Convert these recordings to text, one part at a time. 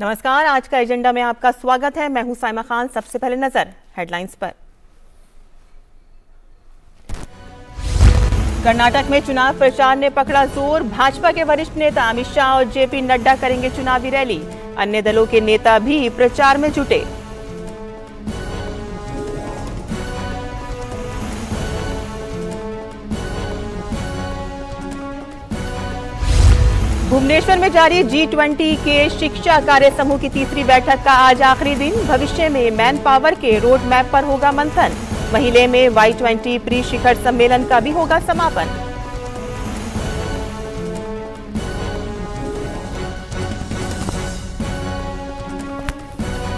नमस्कार, आज का एजेंडा में आपका स्वागत है। मैं हूं साइमा खान। सबसे पहले नजर हेडलाइंस पर। कर्नाटक में चुनाव प्रचार ने पकड़ा जोर। भाजपा के वरिष्ठ नेता अमित शाह और जेपी नड्डा करेंगे चुनावी रैली। अन्य दलों के नेता भी प्रचार में जुटे। भुवनेश्वर में जारी G20 के शिक्षा कार्य समूह की तीसरी बैठक का आज आखिरी दिन। भविष्य में मैन पावर के रोड मैप पर होगा मंथन। महीने में Y20 प्री शिखर सम्मेलन का भी होगा समापन।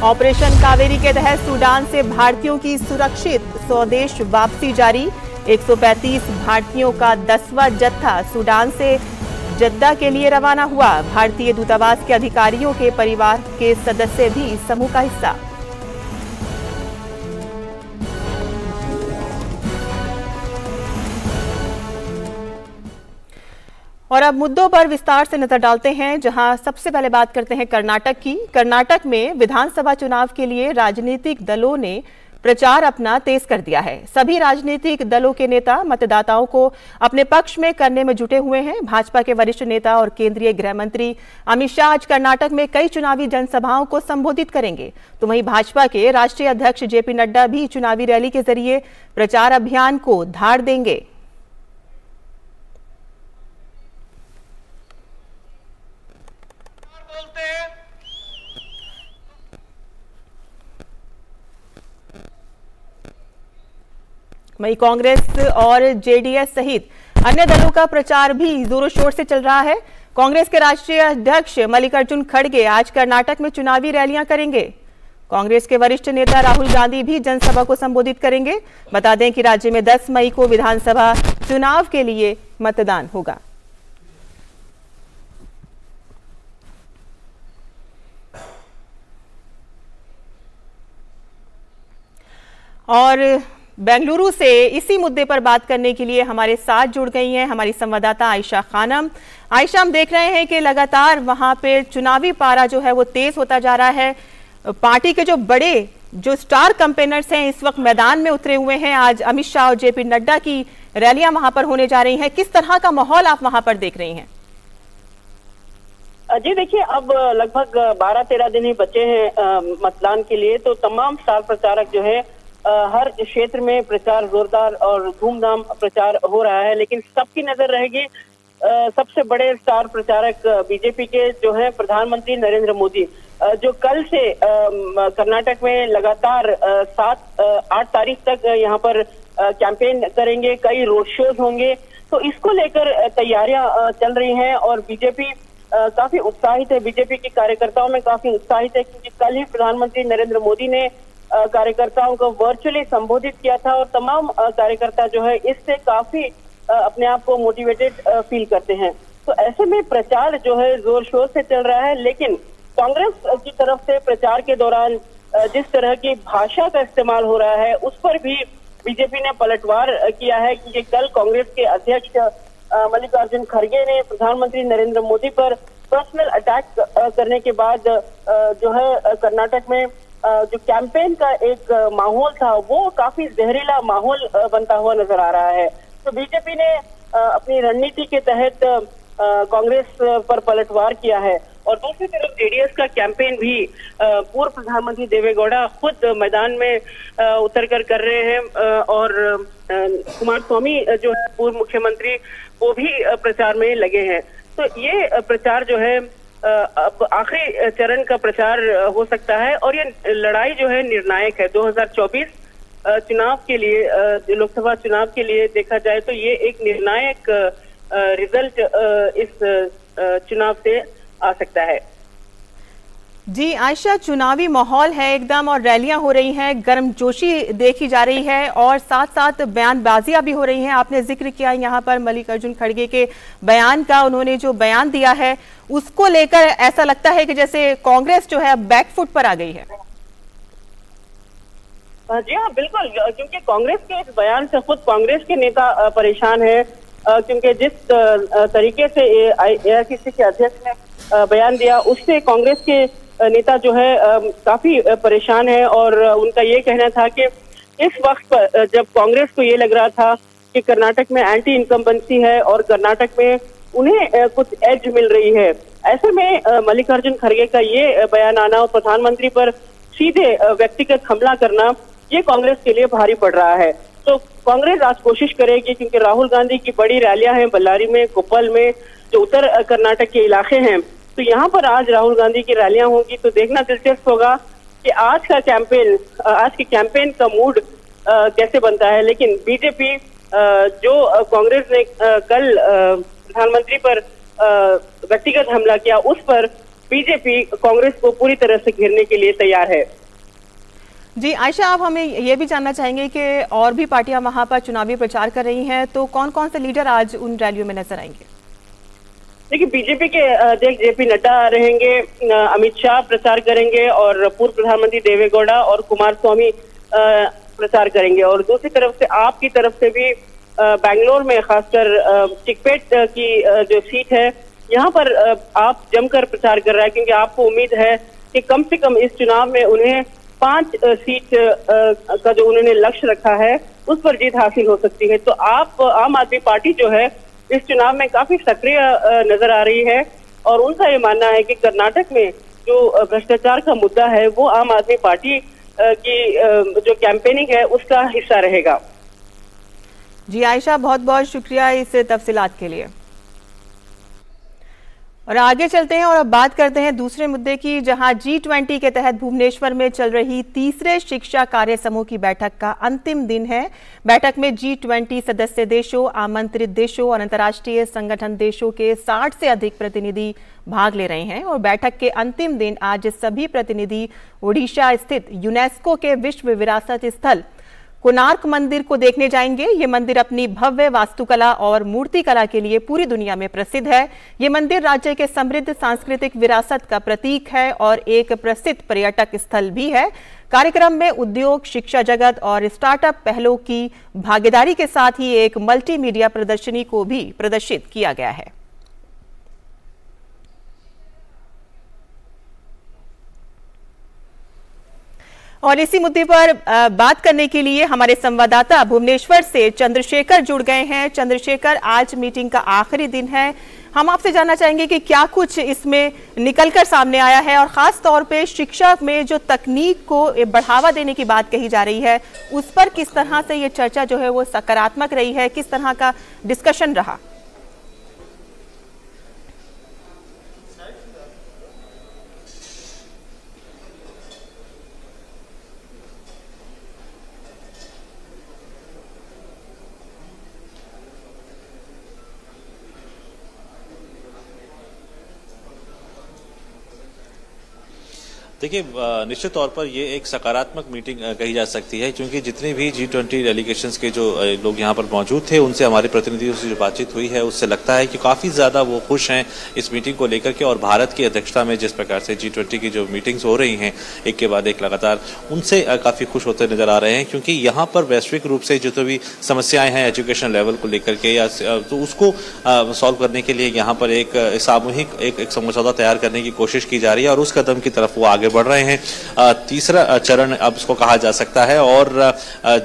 ऑपरेशन कावेरी के तहत सूडान से भारतीयों की सुरक्षित स्वदेश वापसी जारी। 135 भारतीयों का 10वां जत्था सूडान से जद्दा के लिए रवाना हुआ। भारतीय दूतावास के अधिकारियों के परिवार के सदस्य भी समूह का हिस्सा। और अब मुद्दों पर विस्तार से नजर डालते हैं, जहां सबसे पहले बात करते हैं कर्नाटक की। कर्नाटक में विधानसभा चुनाव के लिए राजनीतिक दलों ने प्रचार अपना तेज कर दिया है। सभी राजनीतिक दलों के नेता मतदाताओं को अपने पक्ष में करने में जुटे हुए हैं। भाजपा के वरिष्ठ नेता और केंद्रीय गृह मंत्री अमित शाह आज कर्नाटक में कई चुनावी जनसभाओं को संबोधित करेंगे, तो वहीं भाजपा के राष्ट्रीय अध्यक्ष जेपी नड्डा भी चुनावी रैली के जरिए प्रचार अभियान को धार देंगे। वहीं कांग्रेस और जेडीएस सहित अन्य दलों का प्रचार भी जोरों शोर से चल रहा है। कांग्रेस के राष्ट्रीय अध्यक्ष मल्लिकार्जुन खड़गे आज कर्नाटक में चुनावी रैलियां करेंगे। कांग्रेस के वरिष्ठ नेता राहुल गांधी भी जनसभा को संबोधित करेंगे। बता दें कि राज्य में 10 मई को विधानसभा चुनाव के लिए मतदान होगा। और बेंगलुरु से इसी मुद्दे पर बात करने के लिए हमारे साथ जुड़ गई हैं हमारी संवाददाता आयशा खानम। आयशा, हम देख रहे हैं कि लगातार वहां पे चुनावी पारा जो है वो तेज होता जा रहा है। पार्टी के जो स्टार कैंपेनर्स हैं इस वक्त मैदान में उतरे हुए हैं। आज अमित शाह और जेपी नड्डा की रैलियां वहां पर होने जा रही हैं। किस तरह का माहौल आप वहां पर देख रही हैं? जी देखिए, अब लगभग 12-13 दिन ही बचे हैं मतदान के लिए, तो तमाम स्टार प्रचारक जो है हर क्षेत्र में प्रचार जोरदार और धूमधाम प्रचार हो रहा है। लेकिन सबकी नजर रहेगी सबसे बड़े स्टार प्रचारक बीजेपी के जो है प्रधानमंत्री नरेंद्र मोदी, जो कल से कर्नाटक में लगातार 7-8 तारीख तक यहाँ पर कैंपेन करेंगे। कई रोड शोज होंगे, तो इसको लेकर तैयारियां चल रही हैं और बीजेपी काफी उत्साहित है। बीजेपी के कार्यकर्ताओं में काफी उत्साहित है, क्योंकि कल ही प्रधानमंत्री नरेंद्र मोदी ने कार्यकर्ताओं को वर्चुअली संबोधित किया था और तमाम कार्यकर्ता जो है इससे काफी अपने आप को मोटिवेटेड फील करते हैं। तो ऐसे में प्रचार जो है जोर शोर से चल रहा है। लेकिन कांग्रेस की तरफ से प्रचार के दौरान जिस तरह की भाषा का इस्तेमाल हो रहा है उस पर भी बीजेपी ने पलटवार किया है, क्योंकि कल कांग्रेस के अध्यक्ष मल्लिकार्जुन खड़गे ने प्रधानमंत्री नरेंद्र मोदी पर पर्सनल अटैक करने के बाद जो है कर्नाटक में जो कैंपेन का एक माहौल था वो काफी जहरीला माहौल बनता हुआ नजर आ रहा है। तो बीजेपी ने अपनी रणनीति के तहत कांग्रेस पर पलटवार किया है। और दूसरी तरफ जेडीएस का कैंपेन भी पूर्व प्रधानमंत्री देवेगौड़ा खुद मैदान में उतरकर कर रहे हैं और कुमारस्वामी जो है पूर्व मुख्यमंत्री वो भी प्रचार में लगे हैं। तो ये प्रचार जो है अब आखिरी चरण का प्रचार हो सकता है और ये लड़ाई जो है निर्णायक है। 2024 चुनाव के लिए, लोकसभा चुनाव के लिए देखा जाए तो ये एक निर्णायक रिजल्ट इस चुनाव से आ सकता है। जी आयशा, चुनावी माहौल है एकदम और रैलियां हो रही हैं, गर्मजोशी देखी जा रही है और साथ साथ बयानबाजियां भी हो रही हैं। आपने जिक्र किया यहाँ पर मल्लिकार्जुन खड़गे के बयान का। उन्होंने जो बयान दिया है उसको लेकर ऐसा लगता है कि जैसे कांग्रेस जो है अब बैकफुट पर आ गई है। जी हाँ, बिल्कुल, क्योंकि कांग्रेस के इस बयान से खुद कांग्रेस के नेता परेशान है, क्योंकि जिस तरीके से एआईसीसी के अध्यक्ष ने बयान दिया उससे कांग्रेस के नेता जो है काफी परेशान है और उनका ये कहना था कि इस वक्त पर जब कांग्रेस को ये लग रहा था कि कर्नाटक में एंटी इनकम्बेंसी है और कर्नाटक में उन्हें कुछ एज मिल रही है, ऐसे में मल्लिकार्जुन खड़गे का ये बयान आना और प्रधानमंत्री पर सीधे व्यक्तिगत हमला करना ये कांग्रेस के लिए भारी पड़ रहा है। तो कांग्रेस आज कोशिश करेगी, क्योंकि राहुल गांधी की बड़ी रैलियां हैं बल्लारी में, कोप्पल में, जो उत्तर कर्नाटक के इलाके हैं, तो यहाँ पर आज राहुल गांधी की रैलियां होंगी। तो देखना दिलचस्प होगा कि आज के कैंपेन का मूड कैसे बनता है। लेकिन बीजेपी जो कांग्रेस ने कल प्रधानमंत्री पर व्यक्तिगत हमला किया, उस पर बीजेपी कांग्रेस को पूरी तरह से घेरने के लिए तैयार है। जी आयशा, आप हमें ये भी जानना चाहेंगे कि और भी पार्टियां वहां पर चुनावी प्रचार कर रही हैं, तो कौन कौन से लीडर आज उन रैलियों में नजर आएंगे? देखिए, बीजेपी के अध्यक्ष जेपी नड्डा रहेंगे, अमित शाह प्रचार करेंगे और पूर्व प्रधानमंत्री देवेगौड़ा और कुमारस्वामी प्रचार करेंगे। और दूसरी तरफ से आप की तरफ से भी बेंगलोर में खासकर चिकपेट की जो सीट है, यहाँ पर आप जमकर प्रचार कर रहा है, क्योंकि आपको उम्मीद है कि कम से कम इस चुनाव में उन्हें 5 सीट का जो उन्होंने लक्ष्य रखा है उस पर जीत हासिल हो सकती है। तो आप आम आदमी पार्टी जो है इस चुनाव में काफी सक्रिय नजर आ रही है और उनका ये मानना है कि कर्नाटक में जो भ्रष्टाचार का मुद्दा है वो आम आदमी पार्टी की जो कैंपेनिंग है उसका हिस्सा रहेगा। जी आयशा, बहुत बहुत शुक्रिया इस तफसीलात के लिए। और आगे चलते हैं और अब बात करते हैं दूसरे मुद्दे की, जहां G20 के तहत भुवनेश्वर में चल रही तीसरे शिक्षा कार्य समूह की बैठक का अंतिम दिन है। बैठक में G20 सदस्य देशों, आमंत्रित देशों और अंतर्राष्ट्रीय संगठन देशों के 60 से अधिक प्रतिनिधि भाग ले रहे हैं। और बैठक के अंतिम दिन आज सभी प्रतिनिधि ओडिशा स्थित यूनेस्को के विश्व विरासत स्थल कोणार्क मंदिर को देखने जाएंगे। ये मंदिर अपनी भव्य वास्तुकला और मूर्तिकला के लिए पूरी दुनिया में प्रसिद्ध है। ये मंदिर राज्य के समृद्ध सांस्कृतिक विरासत का प्रतीक है और एक प्रसिद्ध पर्यटक स्थल भी है। कार्यक्रम में उद्योग, शिक्षा जगत और स्टार्टअप पहलों की भागीदारी के साथ ही एक मल्टीमीडिया प्रदर्शनी को भी प्रदर्शित किया गया है। और इसी मुद्दे पर बात करने के लिए हमारे संवाददाता भुवनेश्वर से चंद्रशेखर जुड़ गए हैं। चंद्रशेखर, आज मीटिंग का आखिरी दिन है, हम आपसे जानना चाहेंगे कि क्या कुछ इसमें निकलकर सामने आया है और खास तौर पे शिक्षा में जो तकनीक को बढ़ावा देने की बात कही जा रही है उस पर किस तरह से ये चर्चा जो है वो सकारात्मक रही है, किस तरह का डिस्कशन रहा? देखिए, निश्चित तौर पर ये एक सकारात्मक मीटिंग कही जा सकती है, क्योंकि जितने भी G20 डेलीगेशंस के जो लोग यहाँ पर मौजूद थे उनसे हमारे प्रतिनिधियों से जो बातचीत हुई है उससे लगता है कि काफ़ी ज़्यादा वो खुश हैं इस मीटिंग को लेकर के। और भारत की अध्यक्षता में जिस प्रकार से G20 की जो मीटिंग्स हो रही हैं एक के बाद एक लगातार, उनसे काफ़ी खुश होते नजर आ रहे हैं, क्योंकि यहाँ पर वैश्विक रूप से जो भी समस्याएँ हैं एजुकेशन लेवल को लेकर के या तो उसको सॉल्व करने के लिए यहाँ पर एक सामूहिक एक समझौता तैयार करने की कोशिश की जा रही है और उस कदम की तरफ वो आगे बढ़ रहे हैं। तीसरा चरण अब इसको कहा जा सकता है और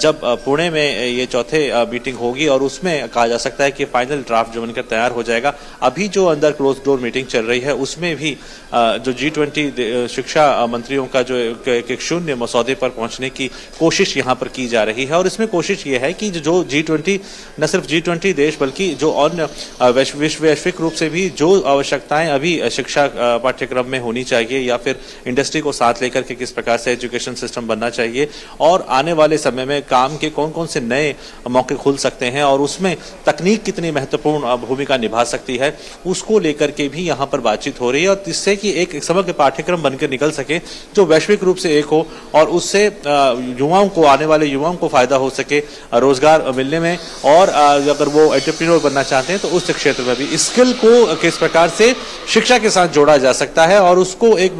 जब पुणे में ये चौथे मीटिंग होगी और उसमें कहा जा सकता है कि फाइनल ड्राफ्ट जो बनकर तैयार हो जाएगा। अभी जो अंदर क्लोज डोर मीटिंग चल रही है उसमें भी जो G20 शिक्षा मंत्रियों का जो एक शून्य मसौदे पर पहुंचने की कोशिश यहाँ पर की जा रही है। और इसमें कोशिश ये है कि जो G20 न सिर्फ G20 देश बल्कि जो अन्य वैश्विक रूप से भी जो आवश्यकताएं अभी शिक्षा पाठ्यक्रम में होनी चाहिए या फिर इंडस्ट्री को साथ लेकर के किस प्रकार से एजुकेशन सिस्टम बनना चाहिए और आने वाले समय में काम के कौन कौन से नए मौके खुल सकते हैं और उसमें तकनीक कितनी महत्वपूर्ण भूमिका निभा सकती है, उसको लेकर के भी यहाँ पर बातचीत हो रही है। और जिससे कि एक समग्र पाठ्यक्रम बनकर निकल सके जो वैश्विक रूप से एक हो और उससे युवाओं को, आने वाले युवाओं को फायदा हो सके रोजगार मिलने में, और अगर वो एंटरप्रेन्योर बनना चाहते हैं तो उस क्षेत्र में भी स्किल को किस प्रकार से शिक्षा के साथ जोड़ा जा सकता है और उसको एक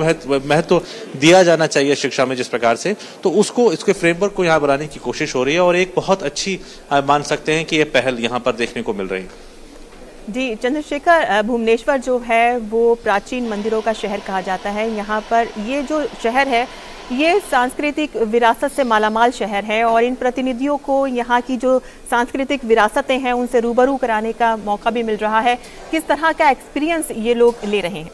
महत्व दिया जाना चाहिए शिक्षा में जिस प्रकार से, तो उसको इसके फ्रेमवर्क को यहाँ बनाने की कोशिश हो रही है और एक बहुत अच्छी मान सकते हैं कि ये पहल यहाँ पर देखने को मिल रही है। जी चंद्रशेखर, भुवनेश्वर जो है वो प्राचीन मंदिरों का शहर कहा जाता है। यहाँ पर ये जो शहर है ये सांस्कृतिक विरासत से मालामाल शहर है और इन प्रतिनिधियों को यहाँ की जो सांस्कृतिक विरासतें हैं उनसे रूबरू कराने का मौका भी मिल रहा है। किस तरह का एक्सपीरियंस ये लोग ले रहे हैं?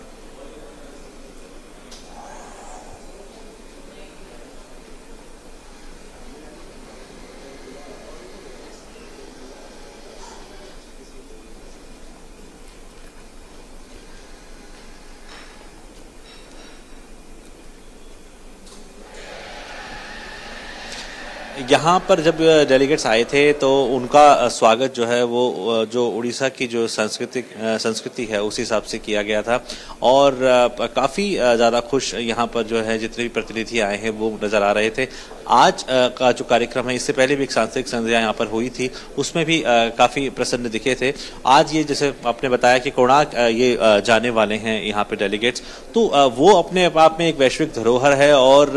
यहाँ पर जब डेलीगेट्स आए थे तो उनका स्वागत जो है वो जो उड़ीसा की जो संस्कृति है उस हिसाब से किया गया था और काफ़ी ज़्यादा खुश यहाँ पर जो है जितने भी प्रतिनिधि आए हैं वो नज़र आ रहे थे। आज का जो कार्यक्रम है इससे पहले भी एक सांस्कृतिक संध्या यहाँ पर हुई थी, उसमें भी काफ़ी प्रसन्न दिखे थे। आज ये जैसे आपने बताया कि कोणार्क ये जाने वाले हैं यहाँ पे डेलीगेट्स, तो वो अपने आप में एक वैश्विक धरोहर है और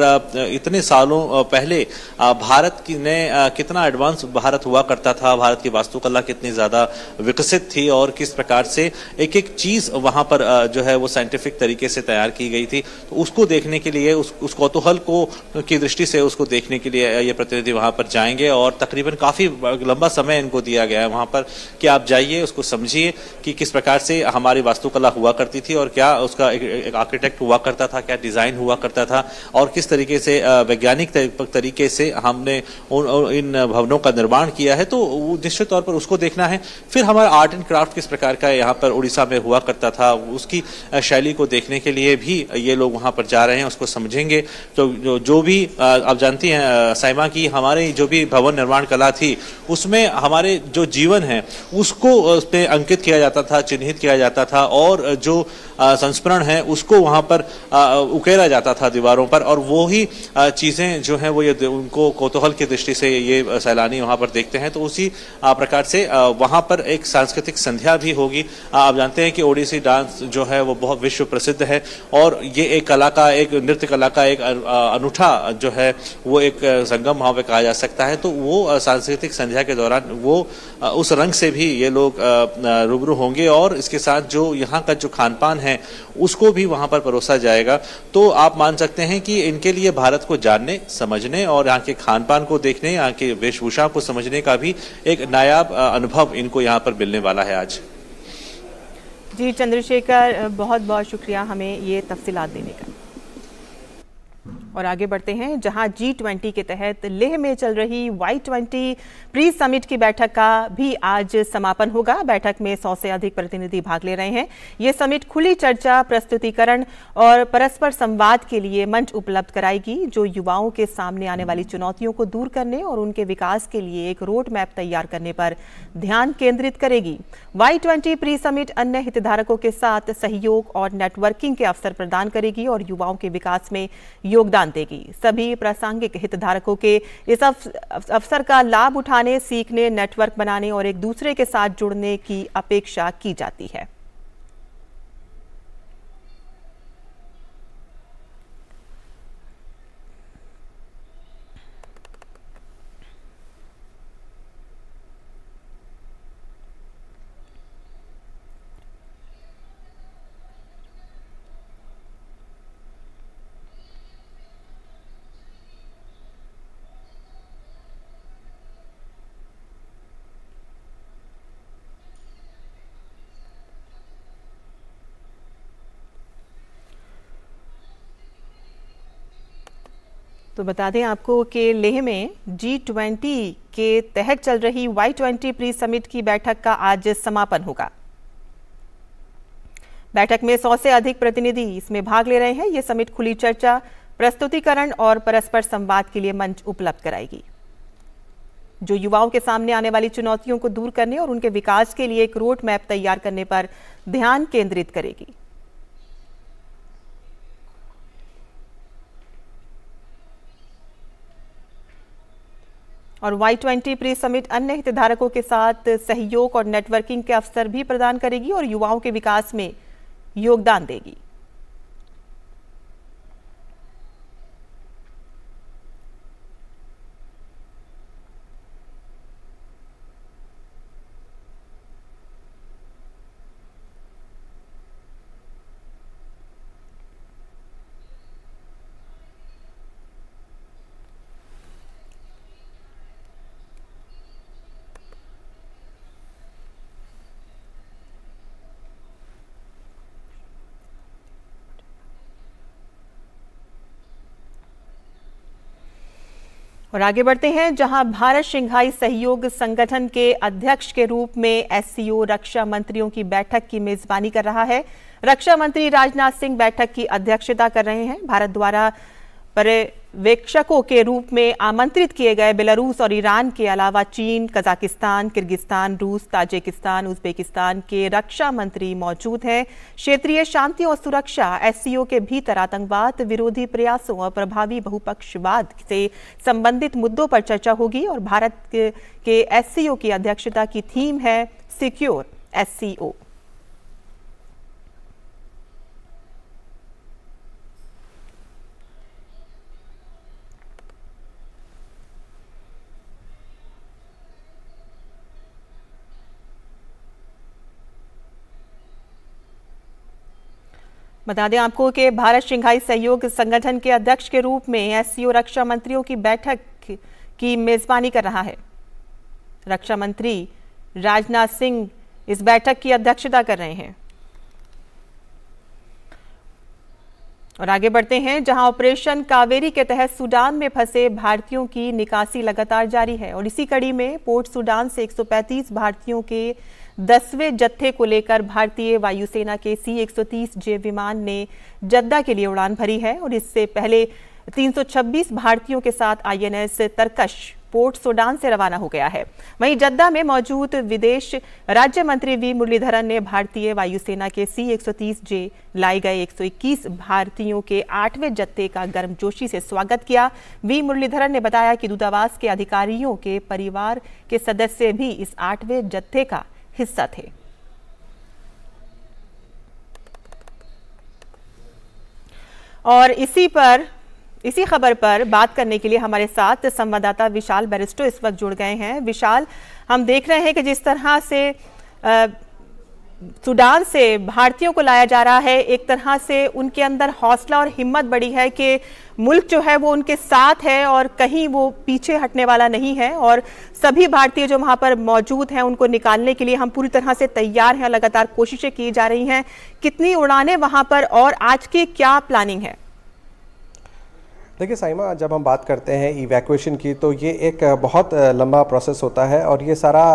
इतने सालों पहले भारत ने कितना एडवांस भारत हुआ करता था, भारत की वास्तुकला कितनी ज़्यादा विकसित थी और किस प्रकार से एक एक चीज़ वहाँ पर जो है वो साइंटिफिक तरीके से तैयार की गई थी। तो उसको देखने के लिए उस कौतूहल को की दृष्टि से उसको देखने के लिए ये प्रतिनिधि वहां पर जाएंगे और तकरीबन काफी लंबा समय इनको दिया गया है वहां पर कि आप जाइए, उसको समझिए कि किस प्रकार से हमारी वास्तुकला हुआ करती थी और क्या उसका एक आर्किटेक्ट हुआ करता था, क्या डिजाइन हुआ करता था और किस तरीके से वैज्ञानिक तरीके से हमने इन भवनों का निर्माण किया है। तो निश्चित तौर पर उसको देखना है। फिर हमारा आर्ट एंड क्राफ्ट किस प्रकार का यहाँ पर उड़ीसा में हुआ करता था, उसकी शैली को देखने के लिए भी ये लोग वहां पर जा रहे हैं, उसको समझेंगे। तो जो भी आप जानती हैं साइमा की हमारे जो भी भवन निर्माण कला थी उसमें हमारे जो जीवन है उसको उस पे अंकित किया जाता था, चिन्हित किया जाता था और जो संस्मरण है उसको वहां पर उकेरा जाता था दीवारों पर और वो ही चीजें जो हैं वो ये उनको कौतूहल की दृष्टि से ये सैलानी वहां पर देखते हैं। तो उसी प्रकार से वहां पर एक सांस्कृतिक संध्या भी होगी। आप जानते हैं कि ओडिसी डांस जो है वो बहुत विश्व प्रसिद्ध है और ये एक कला का, एक नृत्य कला का एक अनूठा जो है वो एक संगम वहां पे कहा जा सकता है। तो वो सांस्कृतिक संध्या के दौरान वो उस रंग से भी ये लोग रूबरू होंगे और इसके साथ जो यहाँ का जो खान पान है उसको भी वहां पर परोसा जाएगा। तो आप मान सकते हैं कि इनके लिए भारत को जानने, समझने और यहाँ के खान पान को देखने, यहाँ के वेशभूषा को समझने का भी एक नायाब अनुभव इनको यहाँ पर मिलने वाला है आज। जी चंद्रशेखर, बहुत बहुत शुक्रिया हमें ये तफसीलात देने का। और आगे बढ़ते हैं, जहां G20 के तहत लेह में चल रही Y20 प्री समिट की बैठक का भी आज समापन होगा। बैठक में 100 से अधिक प्रतिनिधि भाग ले रहे हैं। ये समिट खुली चर्चा, प्रस्तुतिकरण और परस्पर संवाद के लिए मंच उपलब्ध कराएगी, जो युवाओं के सामने आने वाली चुनौतियों को दूर करने और उनके विकास के लिए एक रोड मैप तैयार करने पर ध्यान केंद्रित करेगी। Y20 प्री समिट अन्य हितधारकों के साथ सहयोग और नेटवर्किंग के अवसर प्रदान करेगी और युवाओं के विकास में योगदान देगी। सभी प्रासंगिक हितधारकों के इस अवसर का लाभ उठाने, सीखने, नेटवर्क बनाने और एक दूसरे के साथ जुड़ने की अपेक्षा की जाती है। तो बता दें आपको कि लेह में G20 के तहत चल रही Y20 प्री समिट की बैठक का आज समापन होगा। बैठक में 100 से अधिक प्रतिनिधि इसमें भाग ले रहे हैं। ये समिट खुली चर्चा, प्रस्तुतिकरण और परस्पर संवाद के लिए मंच उपलब्ध कराएगी, जो युवाओं के सामने आने वाली चुनौतियों को दूर करने और उनके विकास के लिए एक रोड मैप तैयार करने पर ध्यान केंद्रित करेगी। और Y20 प्री समिट अन्य हितधारकों के साथ सहयोग और नेटवर्किंग के अवसर भी प्रदान करेगी और युवाओं के विकास में योगदान देगी। और आगे बढ़ते हैं, जहां भारत शंघाई सहयोग संगठन के अध्यक्ष के रूप में एससीओ रक्षा मंत्रियों की बैठक की मेजबानी कर रहा है। रक्षा मंत्री राजनाथ सिंह बैठक की अध्यक्षता कर रहे हैं। भारत द्वारा पर्यवेक्षकों के रूप में आमंत्रित किए गए बेलारूस और ईरान के अलावा चीन, कजाकिस्तान, किर्गिस्तान, रूस, ताजिकिस्तान, उज्बेकिस्तान के रक्षा मंत्री मौजूद हैं। क्षेत्रीय शांति और सुरक्षा, एससीओ के भीतर आतंकवाद विरोधी प्रयासों और प्रभावी बहुपक्षवाद से संबंधित मुद्दों पर चर्चा होगी और भारत के एससीओ की अध्यक्षता की थीम है सिक्योर एससीओ। बता दें आपको कि भारत शंघाई सहयोग संगठन के अध्यक्ष के रूप में एससीओ रक्षा मंत्रियों की बैठक की मेजबानी कर रहा है। रक्षा मंत्री राजनाथ सिंह इस बैठक की अध्यक्षता कर रहे हैं। और आगे बढ़ते हैं, जहां ऑपरेशन कावेरी के तहत सूडान में फंसे भारतीयों की निकासी लगातार जारी है और इसी कड़ी में पोर्ट सूडान से 135 भारतीयों के 10वें जत्थे को लेकर भारतीय वायुसेना के C-130J विमान ने जद्दा के लिए उड़ान भरी है और इससे पहले 326 भारतीयों के साथ INS तरकश पोर्ट सूडान से रवाना हो गया है। वहीं जद्दा में मौजूद विदेश राज्य मंत्री वी मुरलीधरन ने भारतीय वायुसेना के C-130J लाए गए 121 भारतीयों के 8वें जत्थे का गर्मजोशी से स्वागत किया। वी मुरलीधरन ने बताया कि दूतावास के अधिकारियों के परिवार के सदस्य भी इस 8वें जत्थे का हिस्सा थे। और इसी खबर पर बात करने के लिए हमारे साथ संवाददाता विशाल बैरिस्टो इस वक्त जुड़ गए हैं। विशाल, हम देख रहे हैं कि जिस तरह से सूडान से भारतीयों को लाया जा रहा है, एक तरह से उनके अंदर हौसला और हिम्मत बढ़ी है कि मुल्क जो है वो उनके साथ है और कहीं वो पीछे हटने वाला नहीं है और सभी भारतीय जो वहां पर मौजूद हैं उनको निकालने के लिए हम पूरी तरह से तैयार हैं। लगातार कोशिशें की जा रही हैं। कितनी उड़ानें वहां पर और आज की क्या प्लानिंग है? देखिए साइमा, जब हम बात करते हैं इवैक्यूएशन की तो ये एक बहुत लंबा प्रोसेस होता है और ये सारा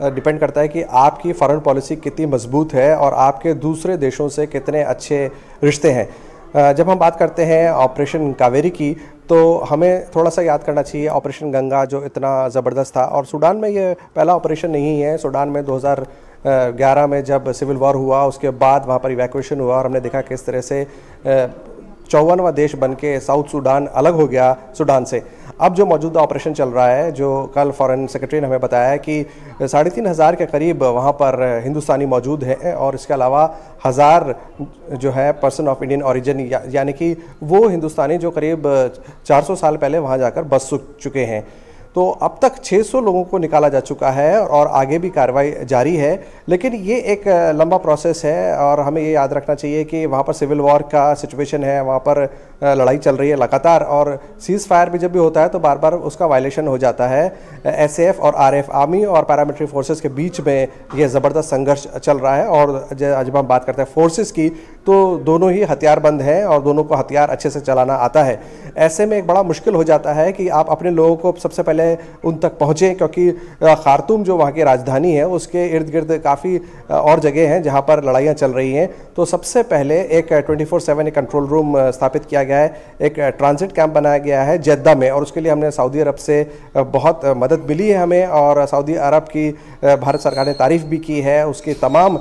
डिपेंड करता है कि आपकी फॉरेन पॉलिसी कितनी मजबूत है और आपके दूसरे देशों से कितने अच्छे रिश्ते हैं। जब हम बात करते हैं ऑपरेशन कावेरी की तो हमें थोड़ा सा याद करना चाहिए ऑपरेशन गंगा, जो इतना ज़बरदस्त था। और सूडान में ये पहला ऑपरेशन नहीं है। सूडान में 2011 में जब सिविल वॉर हुआ उसके बाद वहाँ पर इवैक्यूएशन हुआ और हमने देखा किस तरह से 54वां देश बन के साउथ सूडान अलग हो गया सूडान से। अब जो मौजूदा ऑपरेशन चल रहा है, जो कल फॉरेन सेक्रेटरी ने हमें बताया है कि 3500 के करीब वहाँ पर हिंदुस्तानी मौजूद हैं और इसके अलावा 1000 जो है पर्सन ऑफ इंडियन ओरिजिन, यानी कि वो हिंदुस्तानी जो करीब 400 साल पहले वहाँ जाकर बस चुके हैं। तो अब तक 600 लोगों को निकाला जा चुका है और आगे भी कार्रवाई जारी है। लेकिन ये एक लंबा प्रोसेस है और हमें ये याद रखना चाहिए कि वहाँ पर सिविल वॉर का सिचुएशन है, वहाँ पर लड़ाई चल रही है लगातार और सीज़ फायर भी जब भी होता है तो बार बार उसका वायलेशन हो जाता है। एसएफ और आरएफ, आर्मी और पैरामिलिट्री फोर्सेस के बीच में ये ज़बरदस्त संघर्ष चल रहा है। और जब हम बात करते हैं फोर्सेस की तो दोनों ही हथियारबंद हैं और दोनों को हथियार अच्छे से चलाना आता है। ऐसे में एक बड़ा मुश्किल हो जाता है कि आप अपने लोगों को सबसे पहले उन तक पहुँचें, क्योंकि खार्तूम जो वहाँ की राजधानी है उसके इर्द गिर्द काफ़ी और जगह हैं जहाँ पर लड़ाइयाँ चल रही हैं। तो सबसे पहले एक 24/7 एक कंट्रोल रूम स्थापित किया गया है, एक ट्रांजिट कैंप बनाया गया है जेद्दा में और उसके लिए हमने सऊदी अरब से बहुत मदद मिली है हमें और सऊदी अरब की भारत सरकार ने तारीफ़ भी की है उसकी तमाम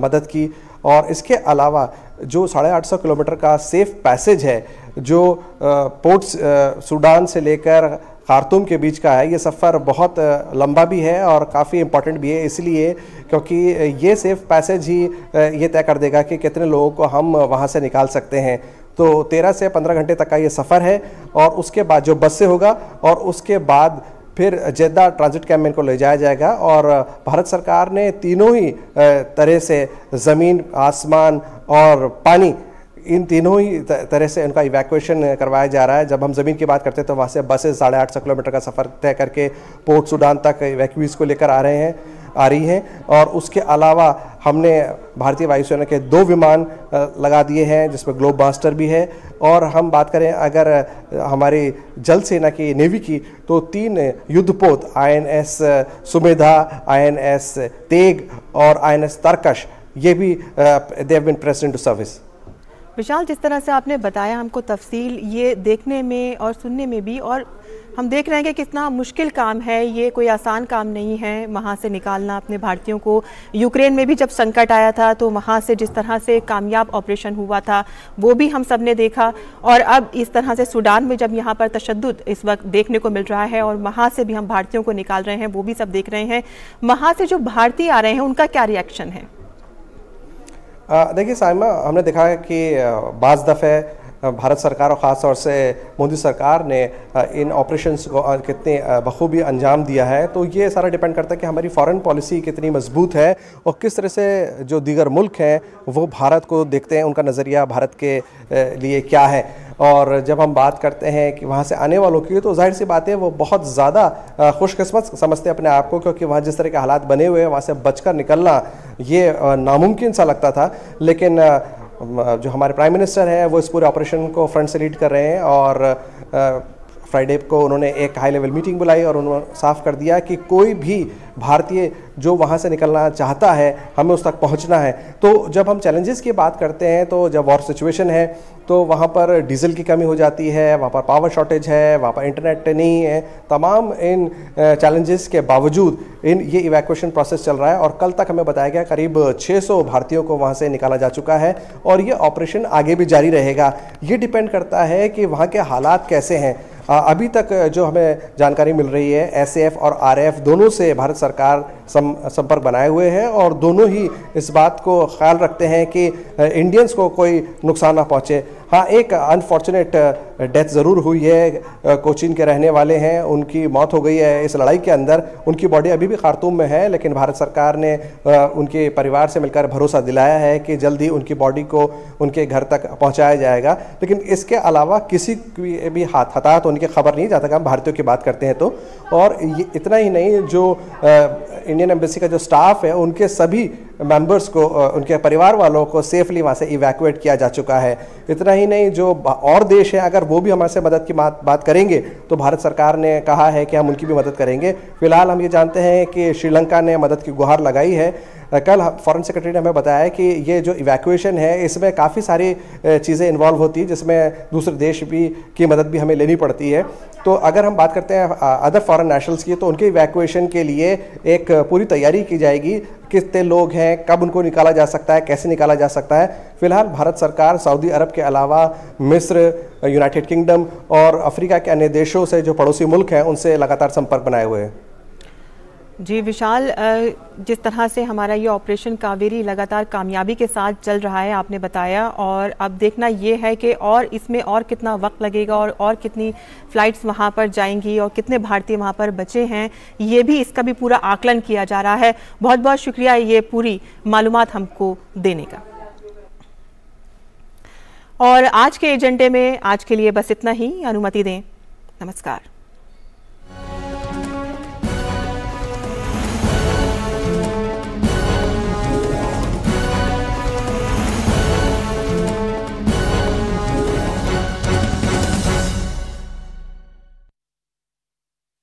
मदद की। और इसके अलावा जो 850 किलोमीटर का सेफ पैसेज है जो पोर्ट सूडान से लेकर खार्तूम के बीच का है, ये सफ़र बहुत लंबा भी है और काफ़ी इम्पॉर्टेंट भी है, इसलिए क्योंकि ये सेफ पैसेज ही ये तय कर देगा कि कितने लोगों को हम वहाँ से निकाल सकते हैं। तो 13 से 15 घंटे तक का ये सफ़र है और उसके बाद जो बस से होगा और उसके बाद फिर जेद्दा ट्रांजिट कैंप में इनको ले जाया जाएगा। और भारत सरकार ने तीनों ही तरह से ज़मीन, आसमान और पानी, इन तीनों ही तरह से उनका इवैक्यूएशन करवाया जा रहा है। जब हम ज़मीन की बात करते हैं तो वहाँ से बसेस 850 किलोमीटर का सफ़र तय करके पोर्ट सूडान तक इवैक्यूज़ को लेकर आ रहे हैं। आ रही हैं। और उसके अलावा हमने भारतीय वायुसेना के 2 विमान लगा दिए हैं जिसमें ग्लोब मास्टर भी है। और हम बात करें अगर हमारी जल सेना की, नेवी की, तो 3 युद्धपोत INS सुमेधा, INS तेग और INS तरकश, ये भी they have been pressed into service. Vishal, जिस तरह से आपने बताया हमको तफसील, ये देखने में और सुनने में भी, और हम देख रहे हैं कि कितना मुश्किल काम है, ये कोई आसान काम नहीं है वहाँ से निकालना अपने भारतीयों को। यूक्रेन में भी जब संकट आया था तो वहाँ से जिस तरह से कामयाब ऑपरेशन हुआ था वो भी हम सब ने देखा, और अब इस तरह से सूडान में जब यहाँ पर तशद्दुद इस वक्त देखने को मिल रहा है और वहाँ से भी हम भारतीयों को निकाल रहे हैं, वो भी सब देख रहे हैं। वहाँ से जो भारतीय आ रहे हैं उनका क्या रिएक्शन है? देखिए साइमा, हमने देखा है कि बाज़ दफ़े भारत सरकार और ख़ास तौर से मोदी सरकार ने इन ऑपरेशंस को कितने बखूबी अंजाम दिया है। तो ये सारा डिपेंड करता है कि हमारी फॉरेन पॉलिसी कितनी मजबूत है और किस तरह से जो दीगर मुल्क हैं वो भारत को देखते हैं, उनका नज़रिया भारत के लिए क्या है। और जब हम बात करते हैं कि वहाँ से आने वालों की, तो जाहिर सी बात है वो बहुत ज़्यादा खुशकिस्मत समझते हैं अपने आप को, क्योंकि वहाँ जिस तरह के हालात बने हुए हैं वहाँ से बचकर निकलना ये नामुमकिन सा लगता था। लेकिन जो हमारे प्राइम मिनिस्टर हैं वो इस पूरे ऑपरेशन को फ्रंट से लीड कर रहे हैं। और फ्राइडे को उन्होंने एक हाई लेवल मीटिंग बुलाई और उन्होंने साफ कर दिया कि कोई भी भारतीय जो वहाँ से निकलना चाहता है, हमें उस तक पहुँचना है। तो जब हम चैलेंजेस की बात करते हैं, तो जब वॉर सिचुएशन है तो वहाँ पर डीजल की कमी हो जाती है, वहाँ पर पावर शॉर्टेज है, वहाँ पर इंटरनेट नहीं है। तमाम इन चैलेंजेस के बावजूद ये इवैक्यूएशन प्रोसेस चल रहा है और कल तक हमें बताया गया करीब 600 भारतीयों को वहाँ से निकाला जा चुका है और ये ऑपरेशन आगे भी जारी रहेगा। ये डिपेंड करता है कि वहाँ के हालात कैसे हैं। अभी तक जो हमें जानकारी मिल रही है, SAF और RAF दोनों से भारत सरकार संपर्क बनाए हुए हैं और दोनों ही इस बात को ख्याल रखते हैं कि इंडियंस को कोई नुकसान ना पहुंचे। हाँ, एक अनफॉर्चुनेट डेथ ज़रूर हुई है, कोचीन के रहने वाले हैं, उनकी मौत हो गई है इस लड़ाई के अंदर। उनकी बॉडी अभी भी खार्तूम में है, लेकिन भारत सरकार ने उनके परिवार से मिलकर भरोसा दिलाया है कि जल्दी उनकी बॉडी को उनके घर तक पहुंचाया जाएगा। लेकिन इसके अलावा किसी की भी हताहत होने की खबर नहीं, जहाँ तक हम भारतीयों की बात करते हैं तो। और ये इतना ही नहीं, जो इंडियन एम्बेसी का जो स्टाफ है उनके सभी मेंबर्स को, उनके परिवार वालों को सेफली वहाँ से इवैक्यूएट किया जा चुका है। इतना ही नहीं, जो और देश हैं अगर वो भी हमारे से मदद की बात करेंगे तो भारत सरकार ने कहा है कि हम उनकी भी मदद करेंगे। फिलहाल हम ये जानते हैं कि श्रीलंका ने मदद की गुहार लगाई है। कल फॉरेन सेक्रेटरी ने हमें बताया कि ये जो इवैक्यूएशन है इसमें काफ़ी सारी चीज़ें इन्वॉल्व होती हैं, जिसमें दूसरे देश भी की मदद भी हमें लेनी पड़ती है। तो अगर हम बात करते हैं अदर फॉरेन नेशनल्स की, तो उनके इवैक्यूएशन के लिए एक पूरी तैयारी की जाएगी। कितने लोग हैं, कब उनको निकाला जा सकता है, कैसे निकाला जा सकता है। फिलहाल भारत सरकार सऊदी अरब के अलावा मिस्र, यूनाइटेड किंगडम और अफ्रीका के अन्य देशों से जो पड़ोसी मुल्क हैं उनसे लगातार संपर्क बनाए हुए हैं। जी विशाल, जिस तरह से हमारा ये ऑपरेशन कावेरी लगातार कामयाबी के साथ चल रहा है आपने बताया, और अब देखना ये है कि और इसमें और कितना वक्त लगेगा और कितनी फ़्लाइट्स वहाँ पर जाएंगी और कितने भारतीय वहाँ पर बचे हैं, ये भी इसका भी पूरा आकलन किया जा रहा है। बहुत बहुत शुक्रिया ये पूरी मालूमात हमको देने का। और आज के एजेंडे में आज के लिए बस इतना ही। अनुमति दें। नमस्कार।